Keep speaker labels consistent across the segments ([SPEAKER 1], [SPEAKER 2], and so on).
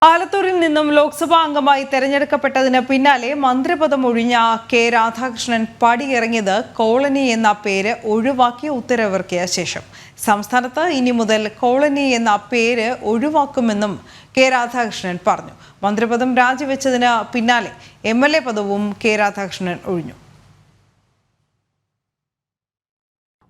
[SPEAKER 1] ആലത്തൂരിൽ നിന്നും ലോക്സഭാ അംഗമായി തെരഞ്ഞെടുക്കപ്പെട്ടതിന് പിന്നാലെ മന്ത്രിപദം ഒഴിഞ്ഞ കെ രാധാകൃഷ്ണൻ പടിയിറങ്ങിയത് കോളനി എന്ന പേര് ഒഴിവാക്കി ഉത്തരവിറക്കിയ ശേഷം. സംസ്ഥാനത്ത് ഇനി മുതൽ കോളനി എന്ന പേര് ഒഴിവാക്കുമെന്നും കെ രാധാകൃഷ്ണൻ പറഞ്ഞു. മന്ത്രിപദം രാജിവെച്ചതിന് പിന്നാലെ MLA പദവും കെ രാധാകൃഷ്ണൻ ഒഴിഞ്ഞു.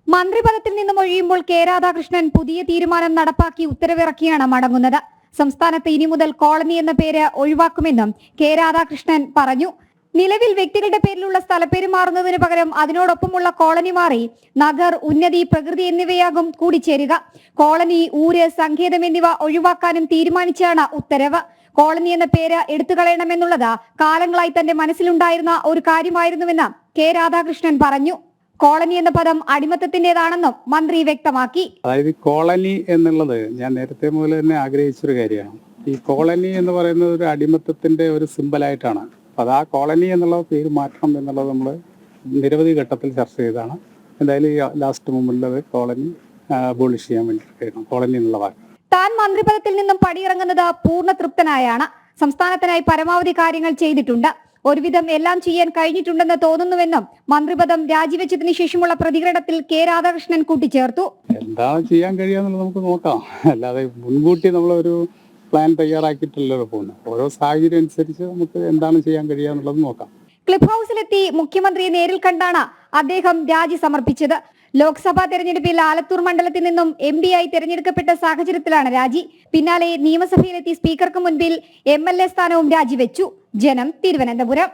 [SPEAKER 2] മന്ത്രിപദത്തിൽ നിന്നും ഒഴിയുമ്പോൾ കെ രാധാകൃഷ്ണൻ പുതിയ തീരുമാനം നടപ്പാക്കി ഉത്തരവിറക്കിയാണ് മടങ്ങുന്നത്. സംസ്ഥാനത്ത് ഇനി മുതൽ കോളനി എന്ന പേര് ഒഴിവാക്കുമെന്നും കെ രാധാകൃഷ്ണൻ പറഞ്ഞു. നിലവിൽ വ്യക്തികളുടെ പേരിലുള്ള സ്ഥലപ്പേര് മാറുന്നതിന് പകരം അതിനോടൊപ്പമുള്ള കോളനി മാറി നഗർ, ഉന്നതി, പ്രകൃതി എന്നിവയാകും കൂടിച്ചേരുക. കോളനി, ഊര്, സങ്കേതം എന്നിവ ഒഴിവാക്കാനും തീരുമാനിച്ചാണ് ഉത്തരവ്. കോളനി എന്ന പേര് എടുത്തുകളയണമെന്നുള്ളത് കാലങ്ങളായി തന്റെ മനസ്സിലുണ്ടായിരുന്ന ഒരു കാര്യമായിരുന്നുവെന്ന് കെ രാധാകൃഷ്ണൻ പറഞ്ഞു. കോളനി എന്ന പദം അടിമത്തത്തിന്റേതാണെന്നും മന്ത്രി വ്യക്തമാക്കി.
[SPEAKER 3] അതായത് കോളനി എന്നുള്ളത് ഞാൻ നേരത്തെ മുതൽ തന്നെ ആഗ്രഹിച്ചൊരു കാര്യമാണ്. ഈ കോളനി എന്ന് പറയുന്നത് ഒരു അടിമത്തത്തിന്റെ ഒരു സിമ്പലായിട്ടാണ്. അത് ആ കോളനി എന്നുള്ള പേര് മാറ്റണം എന്നുള്ളത് നമ്മൾ നിരവധി ഘട്ടത്തിൽ ചർച്ച ചെയ്താണ്. എന്തായാലും ഈ ലാസ്റ്റ് മൊമെന്റിൽ കോളനി അബോളിഷ് ചെയ്യാൻ വേണ്ടി കോളനി എന്നുള്ള വാക്ക്.
[SPEAKER 2] താൻ മന്ത്രിപദത്തിൽ നിന്നും പടിയിറങ്ങുന്നത് പൂർണ്ണ തൃപ്തനായാണ്. സംസ്ഥാനത്തിനായി പരമാവധി കാര്യങ്ങൾ ചെയ്തിട്ടുണ്ട്. ഒരുവിധം എല്ലാം ചെയ്യാൻ കഴിഞ്ഞിട്ടുണ്ടെന്ന് തോന്നുന്നുവെന്നും മന്ത്രിപദം രാജിവെച്ചതിന് ശേഷമുള്ള പ്രതികരണത്തിൽ കെ രാധാകൃഷ്ണൻ കൂട്ടിച്ചേർത്തു.
[SPEAKER 3] എന്താണ് ചെയ്യാൻ കഴിയാന്നുള്ളത് നമുക്ക് നോക്കാം. അല്ലാതെ മുൻകൂട്ടി നമ്മളൊരു പ്ലാൻ തയ്യാറാക്കിയിട്ടല്ലോ പോകുന്നത്. ഓരോ സാഹചര്യം അനുസരിച്ച് നമുക്ക് എന്താണ് ചെയ്യാൻ കഴിയാന്നുള്ളത് നോക്കാം.
[SPEAKER 2] ക്ലിഫ് ഹൗസിലെത്തി മുഖ്യമന്ത്രിയെ നേരിൽ കണ്ടാണ് അദ്ദേഹം രാജി സമർപ്പിച്ചത്. ലോക്സഭാ തെരഞ്ഞെടുപ്പിൽ ആലത്തൂർ മണ്ഡലത്തിൽ നിന്നും MP ആയി തെരഞ്ഞെടുക്കപ്പെട്ട സാഹചര്യത്തിലാണ് രാജി. പിന്നാലെ നിയമസഭയിലെത്തി സ്പീക്കർക്ക് മുൻപിൽ MLA സ്ഥാനവും രാജിവെച്ചു. ജനം, തിരുവനന്തപുരം.